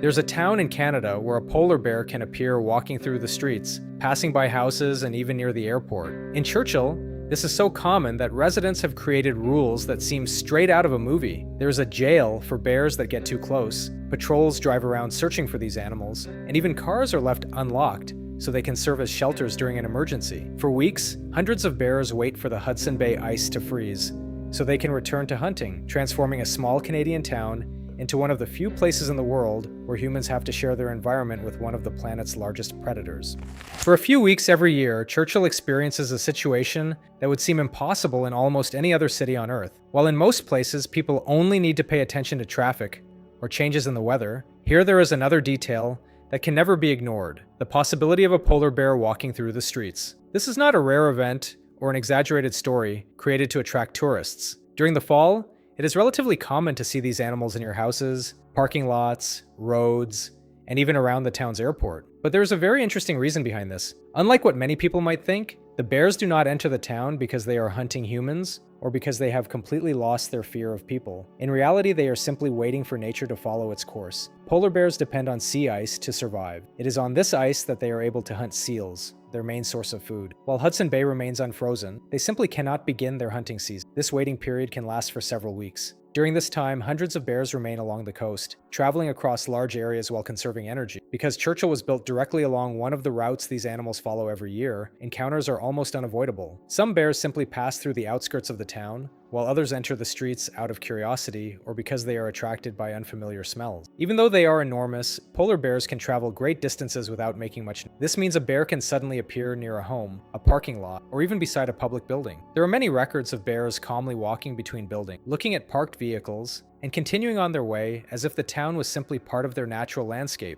There's a town in Canada where a polar bear can appear walking through the streets, passing by houses and even near the airport. In Churchill, this is so common that residents have created rules that seem straight out of a movie. There's a jail for bears that get too close, patrols drive around searching for these animals, and even cars are left unlocked so they can serve as shelters during an emergency. For weeks, hundreds of bears wait for the Hudson Bay ice to freeze so they can return to hunting, transforming a small Canadian town into one of the few places in the world where humans have to share their environment with one of the planet's largest predators. For a few weeks every year, Churchill experiences a situation that would seem impossible in almost any other city on Earth. While in most places people only need to pay attention to traffic or changes in the weather, here there is another detail that can never be ignored: the possibility of a polar bear walking through the streets. This is not a rare event or an exaggerated story created to attract tourists. During the fall, it is relatively common to see these animals in your houses, parking lots, roads, and even around the town's airport. But there is a very interesting reason behind this. Unlike what many people might think, the bears do not enter the town because they are hunting humans or because they have completely lost their fear of people. In reality, they are simply waiting for nature to follow its course. Polar bears depend on sea ice to survive. It is on this ice that they are able to hunt seals, their main source of food. While Hudson Bay remains unfrozen, they simply cannot begin their hunting season. This waiting period can last for several weeks. During this time, hundreds of bears remain along the coast, traveling across large areas while conserving energy. Because Churchill was built directly along one of the routes these animals follow every year, encounters are almost unavoidable. Some bears simply pass through the outskirts of the town, while others enter the streets out of curiosity or because they are attracted by unfamiliar smells. Even though they are enormous, polar bears can travel great distances without making much noise. This means a bear can suddenly appear near a home, a parking lot, or even beside a public building. There are many records of bears calmly walking between buildings, looking at parked vehicles, and continuing on their way as if the town was simply part of their natural landscape.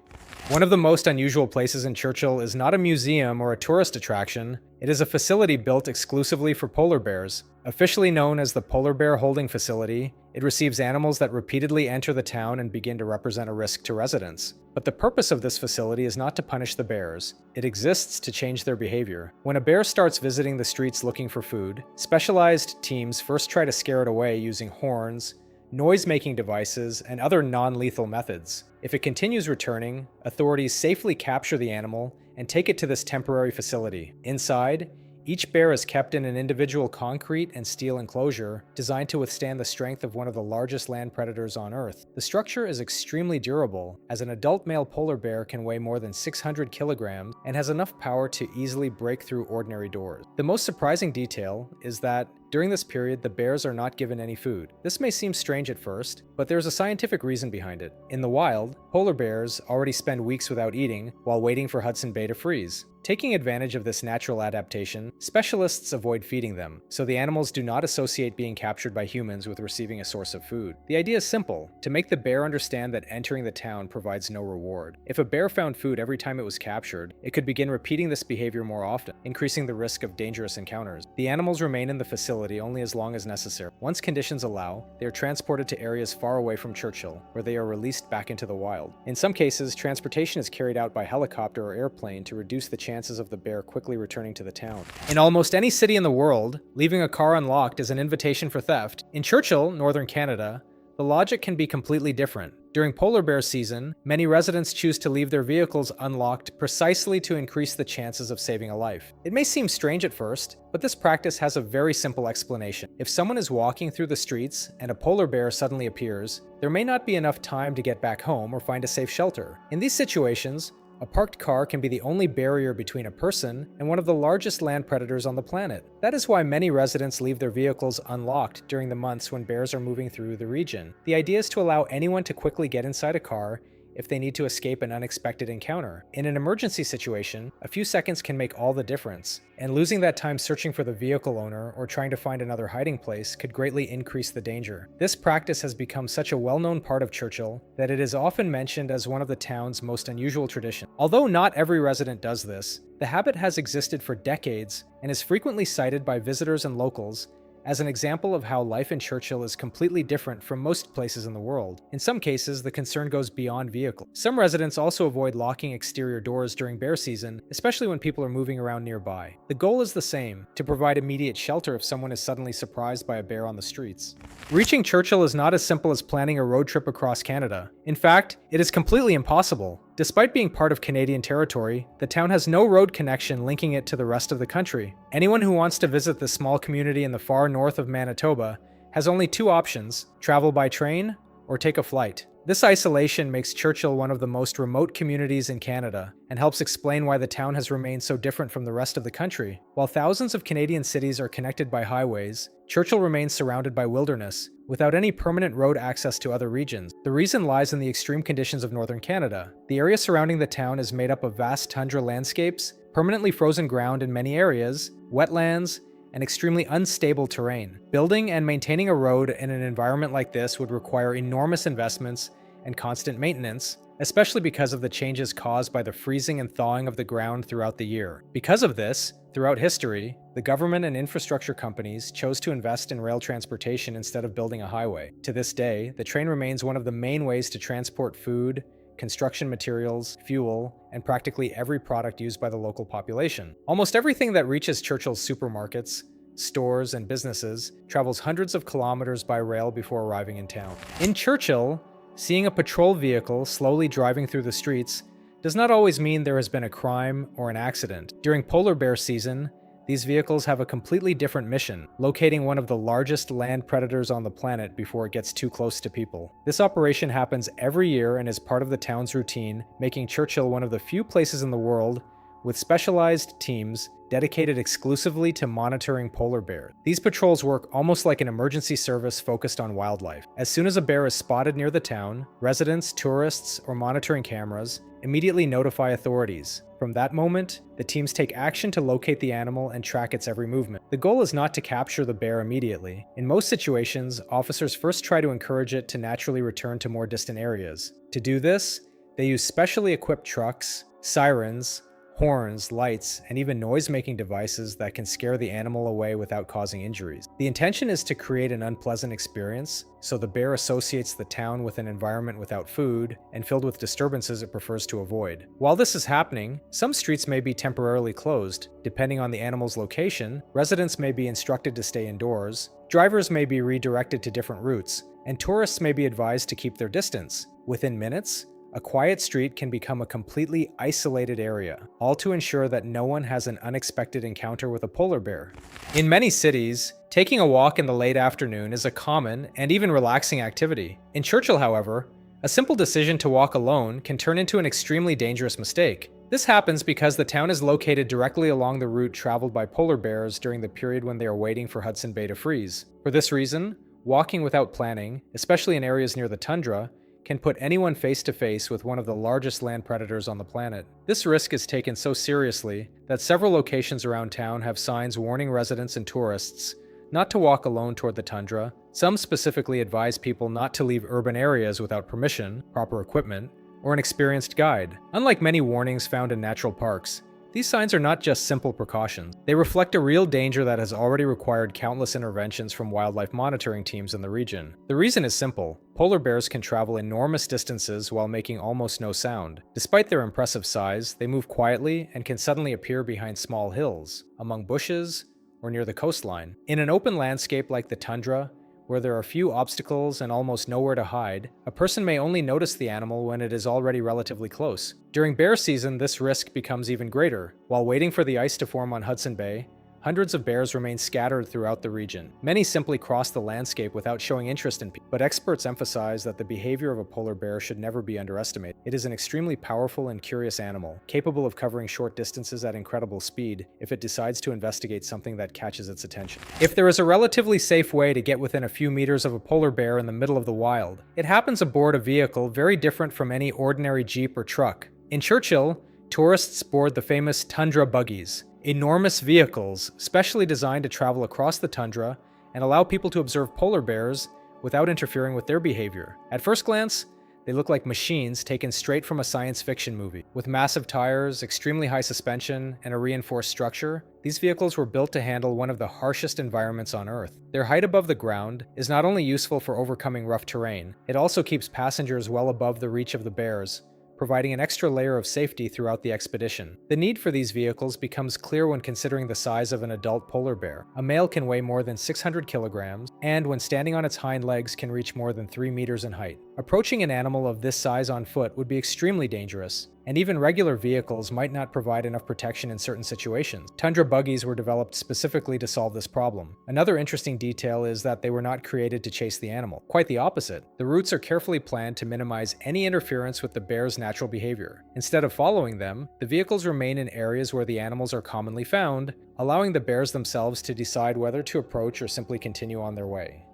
One of the most unusual places in Churchill is not a museum or a tourist attraction. It is a facility built exclusively for polar bears. Officially known as the Polar Bear Holding Facility, it receives animals that repeatedly enter the town and begin to represent a risk to residents. But the purpose of this facility is not to punish the bears. It exists to change their behavior. When a bear starts visiting the streets looking for food, specialized teams first try to scare it away using horns, noise-making devices, and other non-lethal methods. If it continues returning, authorities safely capture the animal and take it to this temporary facility. Inside, each bear is kept in an individual concrete and steel enclosure designed to withstand the strength of one of the largest land predators on Earth. The structure is extremely durable, as an adult male polar bear can weigh more than 600 kilograms and has enough power to easily break through ordinary doors. The most surprising detail is that during this period, the bears are not given any food. This may seem strange at first, but there's a scientific reason behind it. In the wild, polar bears already spend weeks without eating while waiting for Hudson Bay to freeze. Taking advantage of this natural adaptation, specialists avoid feeding them, so the animals do not associate being captured by humans with receiving a source of food. The idea is simple: to make the bear understand that entering the town provides no reward. If a bear found food every time it was captured, it could begin repeating this behavior more often, increasing the risk of dangerous encounters. The animals remain in the facility only as long as necessary. Once conditions allow, they are transported to areas far away from Churchill, where they are released back into the wild. In some cases, transportation is carried out by helicopter or airplane to reduce the chances of the bear quickly returning to the town. In almost any city in the world, leaving a car unlocked is an invitation for theft. In Churchill, northern Canada, the logic can be completely different. During polar bear season, many residents choose to leave their vehicles unlocked precisely to increase the chances of saving a life. It may seem strange at first, but this practice has a very simple explanation. If someone is walking through the streets and a polar bear suddenly appears, there may not be enough time to get back home or find a safe shelter. In these situations, a parked car can be the only barrier between a person and one of the largest land predators on the planet. That is why many residents leave their vehicles unlocked during the months when bears are moving through the region. The idea is to allow anyone to quickly get inside a car if they need to escape an unexpected encounter. In an emergency situation, a few seconds can make all the difference, and losing that time searching for the vehicle owner or trying to find another hiding place could greatly increase the danger. This practice has become such a well-known part of Churchill that it is often mentioned as one of the town's most unusual traditions. Although not every resident does this, the habit has existed for decades and is frequently cited by visitors and locals as an example of how life in Churchill is completely different from most places in the world. In some cases, the concern goes beyond vehicles. Some residents also avoid locking exterior doors during bear season, especially when people are moving around nearby. The goal is the same: to provide immediate shelter if someone is suddenly surprised by a bear on the streets. Reaching Churchill is not as simple as planning a road trip across Canada. In fact, it is completely impossible. Despite being part of Canadian territory, the town has no road connection linking it to the rest of the country. Anyone who wants to visit this small community in the far north of Manitoba has only two options: travel by train or take a flight. This isolation makes Churchill one of the most remote communities in Canada and helps explain why the town has remained so different from the rest of the country. While thousands of Canadian cities are connected by highways, Churchill remains surrounded by wilderness, without any permanent road access to other regions. The reason lies in the extreme conditions of northern Canada. The area surrounding the town is made up of vast tundra landscapes, permanently frozen ground in many areas, wetlands, and extremely unstable terrain. Building and maintaining a road in an environment like this would require enormous investments and constant maintenance, especially because of the changes caused by the freezing and thawing of the ground throughout the year. Because of this, throughout history, the government and infrastructure companies chose to invest in rail transportation instead of building a highway. To this day, the train remains one of the main ways to transport food, construction materials, fuel, and practically every product used by the local population. Almost everything that reaches Churchill's supermarkets, stores, and businesses travels hundreds of kilometers by rail before arriving in town. In Churchill, seeing a patrol vehicle slowly driving through the streets does not always mean there has been a crime or an accident. During polar bear season, these vehicles have a completely different mission: locating one of the largest land predators on the planet before it gets too close to people. This operation happens every year and is part of the town's routine, making Churchill one of the few places in the world with specialized teams dedicated exclusively to monitoring polar bears. These patrols work almost like an emergency service focused on wildlife. As soon as a bear is spotted near the town, residents, tourists, or monitoring cameras immediately notify authorities. From that moment, the teams take action to locate the animal and track its every movement. The goal is not to capture the bear immediately. In most situations, officers first try to encourage it to naturally return to more distant areas. To do this, they use specially equipped trucks, sirens, horns, lights, and even noise-making devices that can scare the animal away without causing injuries. The intention is to create an unpleasant experience, so the bear associates the town with an environment without food and filled with disturbances it prefers to avoid. While this is happening, some streets may be temporarily closed. Depending on the animal's location, residents may be instructed to stay indoors, drivers may be redirected to different routes, and tourists may be advised to keep their distance. Within minutes, a quiet street can become a completely isolated area, all to ensure that no one has an unexpected encounter with a polar bear. In many cities, taking a walk in the late afternoon is a common and even relaxing activity. In Churchill, however, a simple decision to walk alone can turn into an extremely dangerous mistake. This happens because the town is located directly along the route traveled by polar bears during the period when they are waiting for Hudson Bay to freeze. For this reason, walking without planning, especially in areas near the tundra, can put anyone face to face with one of the largest land predators on the planet. This risk is taken so seriously that several locations around town have signs warning residents and tourists not to walk alone toward the tundra. Some specifically advise people not to leave urban areas without permission, proper equipment, or an experienced guide. Unlike many warnings found in natural parks, these signs are not just simple precautions. They reflect a real danger that has already required countless interventions from wildlife monitoring teams in the region. The reason is simple: polar bears can travel enormous distances while making almost no sound. Despite their impressive size, they move quietly and can suddenly appear behind small hills, among bushes, or near the coastline. In an open landscape like the tundra, where there are few obstacles and almost nowhere to hide, a person may only notice the animal when it is already relatively close. During bear season, this risk becomes even greater. While waiting for the ice to form on Hudson Bay, hundreds of bears remain scattered throughout the region. Many simply cross the landscape without showing interest in people, but experts emphasize that the behavior of a polar bear should never be underestimated. It is an extremely powerful and curious animal, capable of covering short distances at incredible speed if it decides to investigate something that catches its attention. If there is a relatively safe way to get within a few meters of a polar bear in the middle of the wild, it happens aboard a vehicle very different from any ordinary jeep or truck. In Churchill, tourists board the famous Tundra Buggies, enormous vehicles specially designed to travel across the tundra and allow people to observe polar bears without interfering with their behavior. At first glance, They look like machines taken straight from a science fiction movie. With massive tires, extremely high suspension, and a reinforced structure, these vehicles were built to handle one of the harshest environments on Earth. Their height above the ground is not only useful for overcoming rough terrain, it also keeps passengers well above the reach of the bears, providing an extra layer of safety throughout the expedition. The need for these vehicles becomes clear when considering the size of an adult polar bear. A male can weigh more than 600 kilograms, and when standing on its hind legs can reach more than 3 meters in height. Approaching an animal of this size on foot would be extremely dangerous, and even regular vehicles might not provide enough protection in certain situations. Tundra Buggies were developed specifically to solve this problem. Another interesting detail is that they were not created to chase the animal. Quite the opposite. The routes are carefully planned to minimize any interference with the bear's natural behavior. Instead of following them, the vehicles remain in areas where the animals are commonly found, allowing the bears themselves to decide whether to approach or simply continue on their way.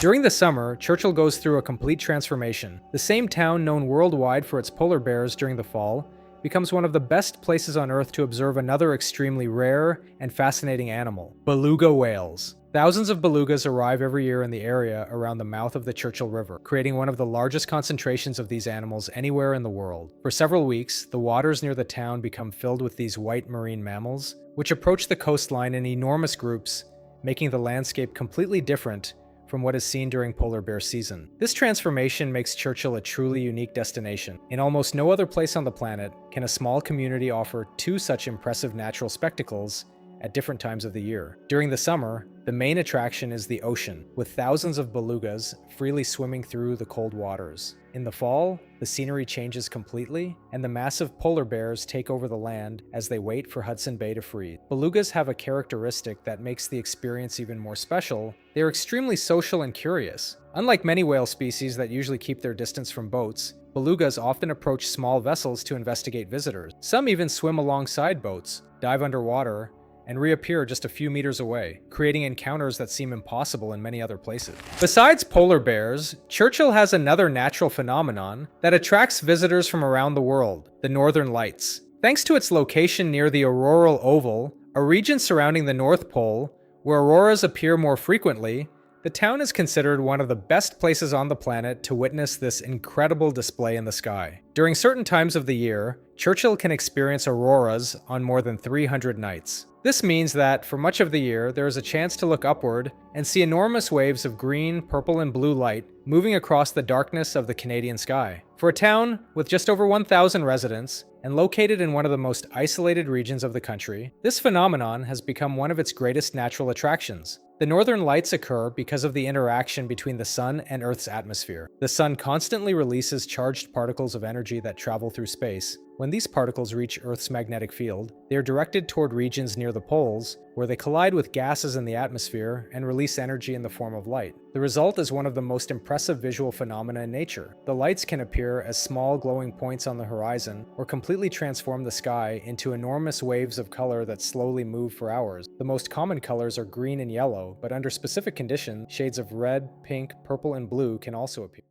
During the summer, Churchill goes through a complete transformation. The same town known worldwide for its polar bears during the fall becomes one of the best places on Earth to observe another extremely rare and fascinating animal, beluga whales. Thousands of belugas arrive every year in the area around the mouth of the Churchill River, creating one of the largest concentrations of these animals anywhere in the world. For several weeks, the waters near the town become filled with these white marine mammals, which approach the coastline in enormous groups, making the landscape completely different from what is seen during polar bear season. This transformation makes Churchill a truly unique destination. In almost no other place on the planet can a small community offer two such impressive natural spectacles at different times of the year. During the summer, the main attraction is the ocean, with thousands of belugas freely swimming through the cold waters. In the fall, the scenery changes completely, and the massive polar bears take over the land as they wait for Hudson Bay to freeze. Belugas have a characteristic that makes the experience even more special. They are extremely social and curious. Unlike many whale species that usually keep their distance from boats, belugas often approach small vessels to investigate visitors. Some even swim alongside boats, dive underwater, and reappear just a few meters away, creating encounters that seem impossible in many other places. Besides polar bears, Churchill has another natural phenomenon that attracts visitors from around the world: the Northern Lights. Thanks to its location near the auroral oval, a region surrounding the North Pole, where auroras appear more frequently, the town is considered one of the best places on the planet to witness this incredible display in the sky. During certain times of the year, Churchill can experience auroras on more than 300 nights. This means that, for much of the year, there is a chance to look upward and see enormous waves of green, purple, and blue light moving across the darkness of the Canadian sky. For a town with just over 1,000 residents, and located in one of the most isolated regions of the country, this phenomenon has become one of its greatest natural attractions. The northern lights occur because of the interaction between the sun and Earth's atmosphere. The sun constantly releases charged particles of energy that travel through space. When these particles reach Earth's magnetic field, they are directed toward regions near the poles, where they collide with gases in the atmosphere and release energy in the form of light. The result is one of the most impressive visual phenomena in nature. The lights can appear as small glowing points on the horizon, or completely transform the sky into enormous waves of color that slowly move for hours. The most common colors are green and yellow, but under specific conditions, shades of red, pink, purple, and blue can also appear.